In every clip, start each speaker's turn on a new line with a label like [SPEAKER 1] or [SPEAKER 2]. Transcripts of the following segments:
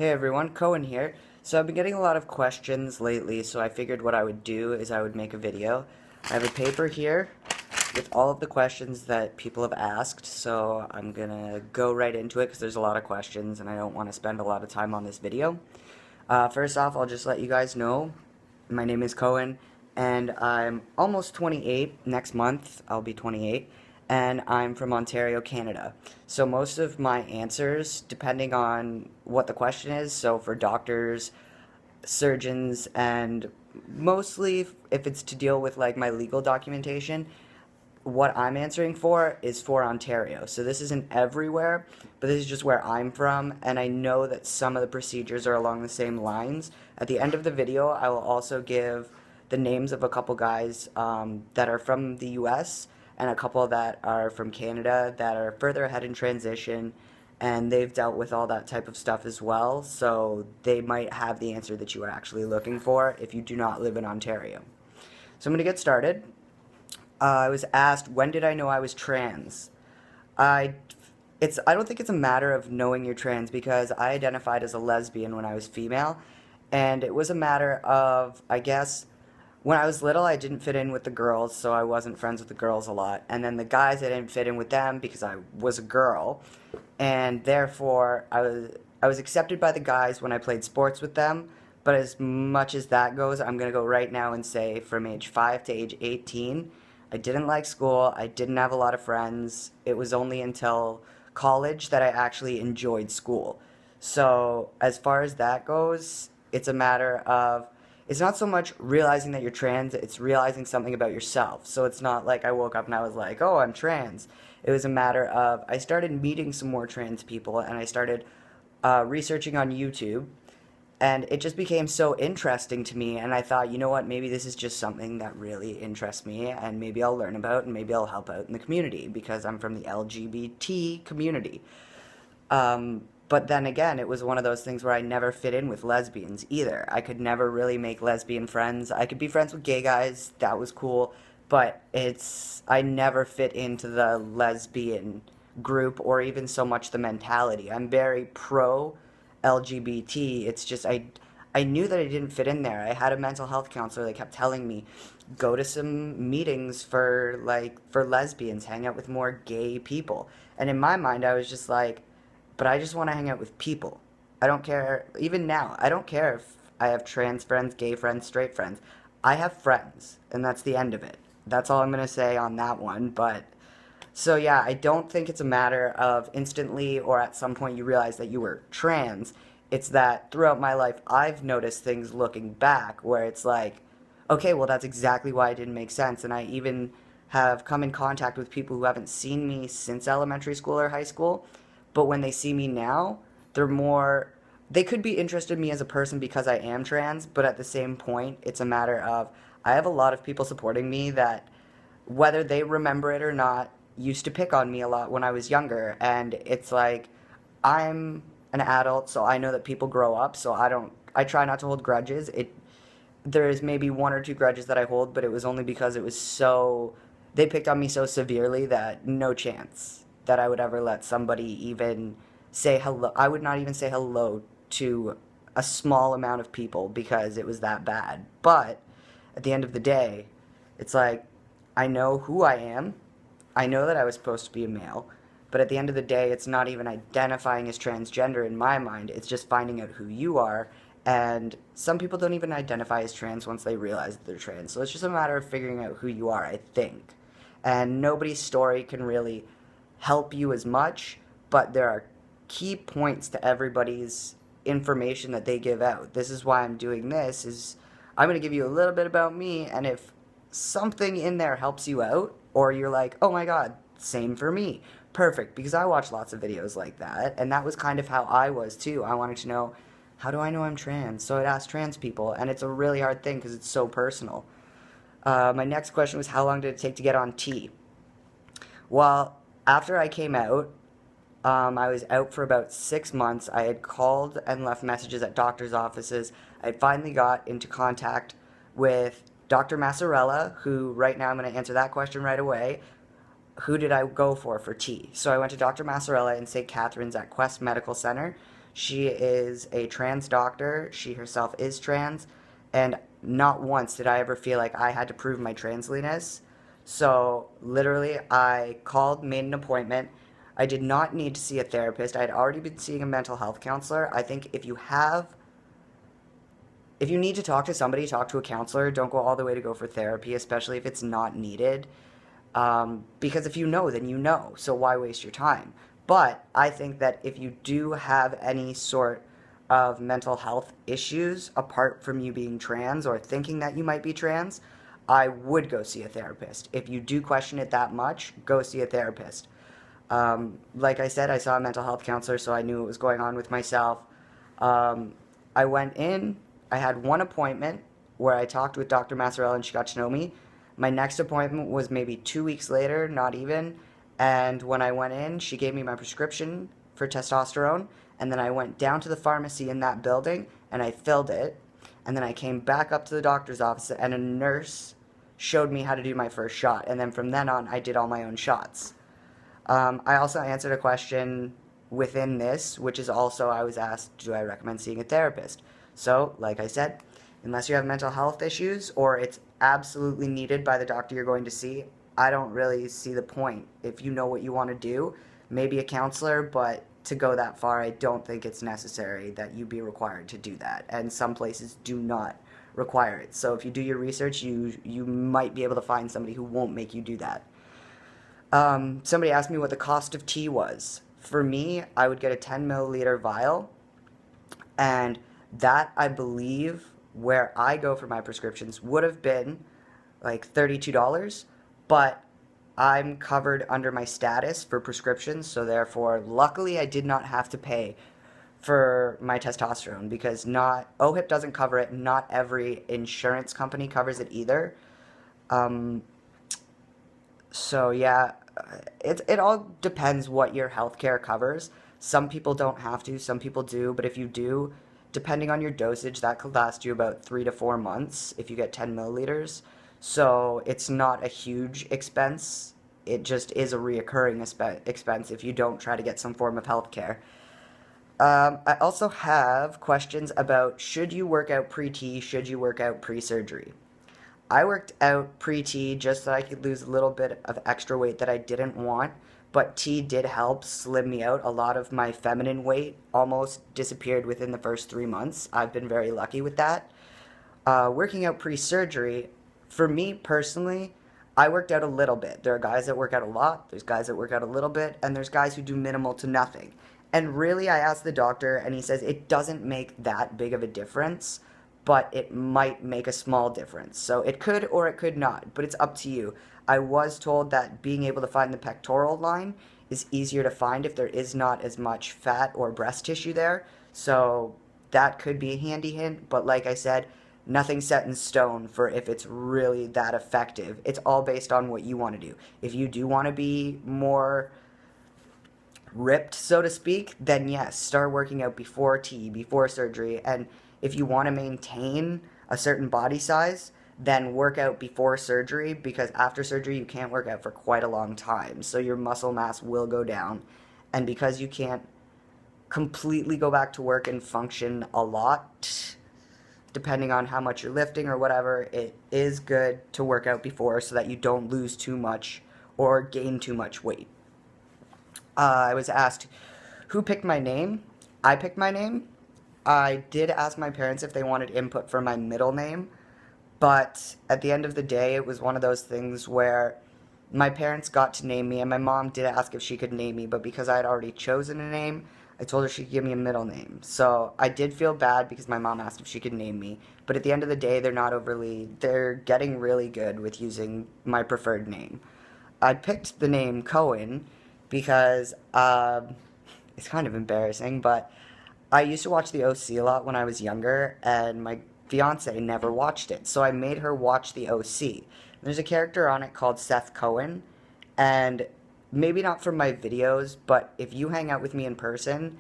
[SPEAKER 1] Hey everyone, Cohen here. So I've been getting a lot of questions lately, so I figured what I would do is I would make a video. I have a paper here with all of the questions that people have asked, so I'm gonna go right into it because there's a lot of questions and I don't want to spend a lot of time on this video. First off, I'll just let you guys know my name is Cohen and I'm almost 28. Next month I'll be 28, and I'm from Ontario, Canada. So most of my answers, depending on what the question is, so for doctors, surgeons, and mostly if it's to deal with like my legal documentation, what I'm answering for is for Ontario. So this isn't everywhere, but this is just where I'm from, and I know that some of the procedures are along the same lines. At the end of the video, I will also give the names of a couple guys that are from the US and a couple that are from Canada that are further ahead in transition, and they've dealt with all that type of stuff as well, so they might have the answer that you are actually looking for if you do not live in Ontario. So I'm going to get started. I was asked, when did I know I was trans? I I don't think it's a matter of knowing you're trans because I identified as a lesbian when I was female, and it was a matter of, I guess, when I was little I didn't fit in with the girls, so I wasn't friends with the girls a lot, and then the guys I didn't fit in with them because I was a girl, and therefore I was accepted by the guys when I played sports with them. But as much as that goes, I'm going to go right now and say from age 5 to age 18, I didn't like school. I didn't have a lot of friends. It was only until college that I actually enjoyed school. So, as far as that goes, it's a matter of, it's not so much realizing that you're trans, it's realizing something about yourself. So, it's not like I woke up and I was like, oh, I'm trans. It was a matter of, I started meeting some more trans people and I started researching on YouTube, and it just became so interesting to me, and I thought, you know what, maybe this is just something that really interests me, and maybe I'll learn about, and maybe I'll help out in the community, because I'm from the LGBT community. But then again, it was one of those things where I never fit in with lesbians either. I could never really make lesbian friends. I could be friends with gay guys, that was cool, but I never fit into the lesbian group or even so much the mentality. I'm very pro LGBT. It's just I knew that I didn't fit in there. I had a mental health counselor that kept telling me, go to some meetings for lesbians, hang out with more gay people. And in my mind I was just like, but I just want to hang out with people. I don't care, even now, I don't care if I have trans friends, gay friends, straight friends. I have friends, and that's the end of it. That's all I'm going to say on that one, but so yeah, I don't think it's a matter of instantly or at some point you realize that you were trans. It's that throughout my life I've noticed things looking back where it's like, okay, well that's exactly why it didn't make sense. And I even have come in contact with people who haven't seen me since elementary school or high school, but when they see me now, they're more, they could be interested in me as a person because I am trans, but at the same point, it's a matter of, I have a lot of people supporting me that, whether they remember it or not, used to pick on me a lot when I was younger. And it's like, I'm an adult, so I know that people grow up, so I try not to hold grudges. There's maybe one or two grudges that I hold, but it was only because it was so, they picked on me so severely that no chance that I would ever let somebody even say hello. I would not even say hello to a small amount of people because it was that bad. But at the end of the day, it's like, I know who I am. I know that I was supposed to be a male, but at the end of the day, it's not even identifying as transgender in my mind. It's just finding out who you are. And some people don't even identify as trans once they realize that they're trans. So it's just a matter of figuring out who you are, I think. And nobody's story can really help you as much, but there are key points to everybody's information that they give out. This is why I'm doing this, is I'm going to give you a little bit about me, and if something in there helps you out, or you're like, oh my god, same for me, perfect, because I watch lots of videos like that, and that was kind of how I was too. I wanted to know, how do I know I'm trans? So I'd ask trans people, and it's a really hard thing because it's so personal. My next question was, how long did it take to get on T? Well, after I came out, I was out for about 6 months. I had called and left messages at doctor's offices. I finally got into contact with Dr. Massarella, who right now I'm going to answer that question right away. Who did I go for T? So I went to Dr. Massarella in St. Catharines at Quest Medical Center. She is a trans doctor. She herself is trans, and not once did I ever feel like I had to prove my transliness. So literally, I called, made an appointment. I did not need to see a therapist. I had already been seeing a mental health counselor. I think if you need to talk to somebody, talk to a counselor. Don't go all the way to go for therapy, especially if it's not needed. Because if you know, then you know. So why waste your time? But I think that if you do have any sort of mental health issues apart from you being trans or thinking that you might be trans, I would go see a therapist. If you do question it that much, go see a therapist. Like I said, I saw a mental health counselor, so I knew what was going on with myself. I went in, I had one appointment where I talked with Dr. Massarella and she got to know me. My next appointment was maybe 2 weeks later, not even. And when I went in, she gave me my prescription for testosterone. And then I went down to the pharmacy in that building and I filled it. And then I came back up to the doctor's office and a nurse showed me how to do my first shot. And then from then on, I did all my own shots. I also answered a question within this, which is also I was asked, do I recommend seeing a therapist? So, like I said, unless you have mental health issues or it's absolutely needed by the doctor you're going to see, I don't really see the point. If you know what you want to do, maybe a counselor, but to go that far, I don't think it's necessary that you be required to do that. And some places do not require it. So if you do your research, you might be able to find somebody who won't make you do that. Somebody asked me what the cost of tea was. For me, I would get a 10 milliliter vial, and that, I believe, where I go for my prescriptions would have been like $32, but I'm covered under my status for prescriptions, so therefore, luckily, I did not have to pay for my testosterone because not OHIP doesn't cover it. Not every insurance company covers it either. So yeah, it all depends what your healthcare covers. Some people don't have to, some people do, but if you do, depending on your dosage, that could last you about 3 to 4 months if you get 10 milliliters. So it's not a huge expense. It just is a reoccurring expense if you don't try to get some form of healthcare. I also have questions about should you work out pre-T, should you work out pre-surgery? I worked out pre-T just so I could lose a little bit of extra weight that I didn't want, but T did help slim me out. A lot of my feminine weight almost disappeared within the first 3 months. I've been very lucky with that. Working out pre-surgery, for me personally, I worked out a little bit. There are guys that work out a lot, there's guys that work out a little bit, and there's guys who do minimal to nothing. And really, I asked the doctor, and he says it doesn't make that big of a difference, but it might make a small difference. So it could or it could not, but it's up to you. I was told that being able to find the pectoral line is easier to find if there is not as much fat or breast tissue there. So that could be a handy hint, but like I said, nothing set in stone for if it's really that effective. It's all based on what you want to do. If you do want to be more ripped, so to speak, then yes, start working out before T, before surgery. And if you want to maintain a certain body size, then work out before surgery, because after surgery you can't work out for quite a long time. So your muscle mass will go down. And because you can't completely go back to work and function a lot, depending on how much you're lifting or whatever, it is good to work out before so that you don't lose too much or gain too much weight. I was asked who picked my name. I picked my name. I did ask my parents if they wanted input for my middle name, but at the end of the day, it was one of those things where my parents got to name me, and my mom did ask if she could name me, but because I had already chosen a name, I told her she could give me a middle name. So I did feel bad because my mom asked if she could name me, but at the end of the day, they're getting really good with using my preferred name. I picked the name Cohen because it's kind of embarrassing, but I used to watch the OC a lot when I was younger, and my fiance never watched it, so I made her watch the OC. There's a character on it called Seth Cohen, and maybe not from my videos, but if you hang out with me in person,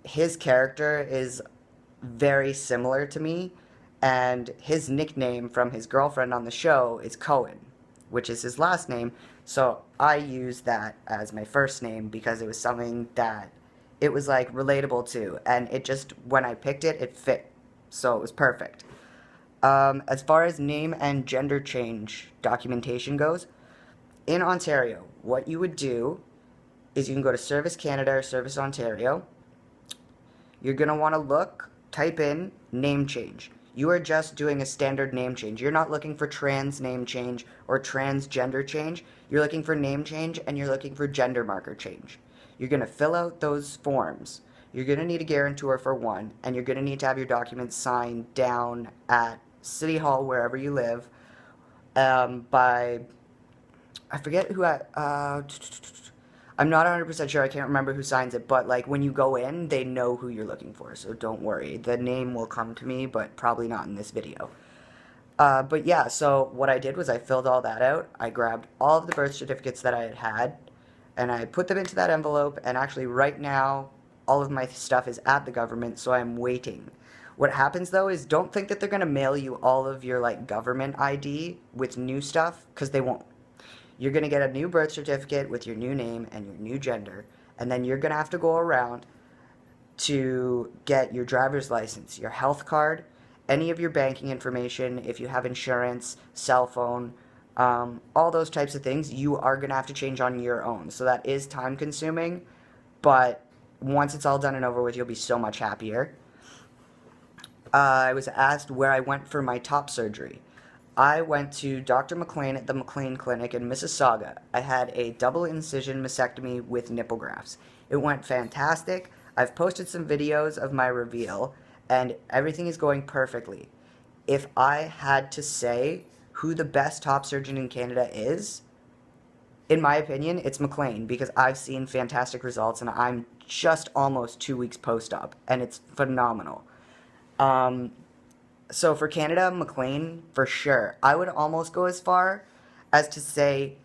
[SPEAKER 1] his character is very similar to me, and his nickname from his girlfriend on the show is Cohen, which is his last name, so I used that as my first name because it was something that it was like relatable to, and it just, when I picked it, it fit. So it was perfect. As far as name and gender change documentation goes, in Ontario, what you would do is you can go to Service Canada or Service Ontario. You're going to want to type in name change. You are just doing a standard name change. You're not looking for trans name change or transgender change. You're looking for name change and you're looking for gender marker change. You're going to fill out those forms. You're going to need a guarantor for one, and you're going to need to have your documents signed down at City Hall, wherever you live, by, I forget who I'm not 100% sure. I can't remember who signs it, but like when you go in, they know who you're looking for, so don't worry. The name will come to me, but probably not in this video. But yeah, so what I did was I filled all that out. I grabbed all of the birth certificates that I had, and I put them into that envelope, and actually right now, all of my stuff is at the government, so I'm waiting. What happens though is don't think that they're going to mail you all of your like government ID with new stuff, because they won't. You're going to get a new birth certificate with your new name and your new gender, and then you're going to have to go around to get your driver's license, your health card, any of your banking information, if you have insurance, cell phone, all those types of things, you are going to have to change on your own. So that is time consuming, but once it's all done and over with, you'll be so much happier. I was asked where I went for my top surgery. I went to Dr. McLean at the McLean Clinic in Mississauga. I had a double incision mastectomy with nipple grafts. It went fantastic. I've posted some videos of my reveal, and everything is going perfectly. If I had to say who the best top surgeon in Canada is, in my opinion, it's McLean, because I've seen fantastic results, and I'm just almost 2 weeks post-op, and it's phenomenal. So for Canada, McLean, for sure. I would almost go as far as to say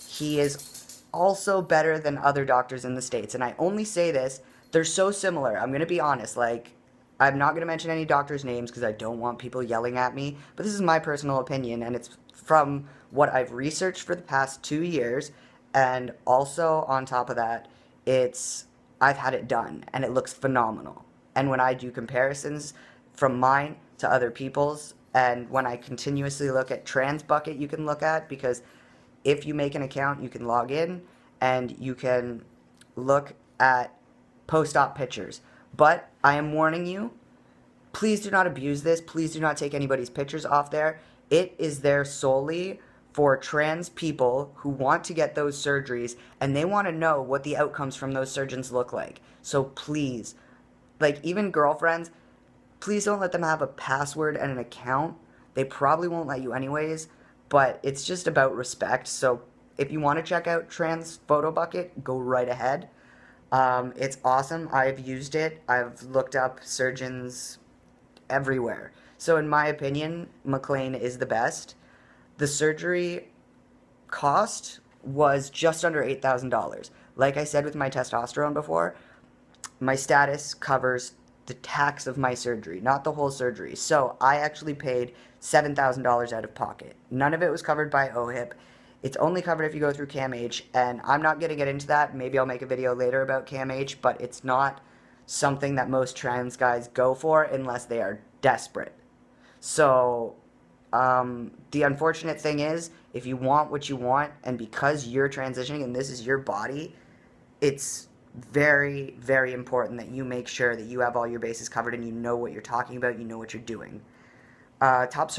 [SPEAKER 1] he is also better than other doctors in the States. And I only say this, they're so similar. I'm going to be honest. Like, I'm not going to mention any doctors' names because I don't want people yelling at me. But this is my personal opinion, and it's from what I've researched for the past 2 years. And also, on top of that, I've had it done, and it looks phenomenal. And when I do comparisons from mine to other people's, and when I continuously look at TransBucket, you can look at, because if you make an account, you can log in and you can look at post-op pictures. But I am warning you, please do not abuse this. Please do not take anybody's pictures off there. It is there solely for trans people who want to get those surgeries, and they want to know what the outcomes from those surgeons look like. So please, like, even girlfriends, please don't let them have a password and an account. They probably won't let you anyways, but it's just about respect. So if you want to check out Trans Photo Bucket, go right ahead. It's awesome. I've used it. I've looked up surgeons everywhere. So in my opinion, McLean is the best. The surgery cost was just under $8,000. Like I said with my testosterone before, my status covers the tax of my surgery, not the whole surgery. So I actually paid $7,000 out of pocket. None of it was covered by OHIP. It's only covered if you go through CAMH, and I'm not going to get into that. Maybe I'll make a video later about CAMH, but it's not something that most trans guys go for unless they are desperate. So the unfortunate thing is, if you want what you want, and because you're transitioning and this is your body, it's very, very important that you make sure that you have all your bases covered and you know what you're talking about, you know what you're doing. Top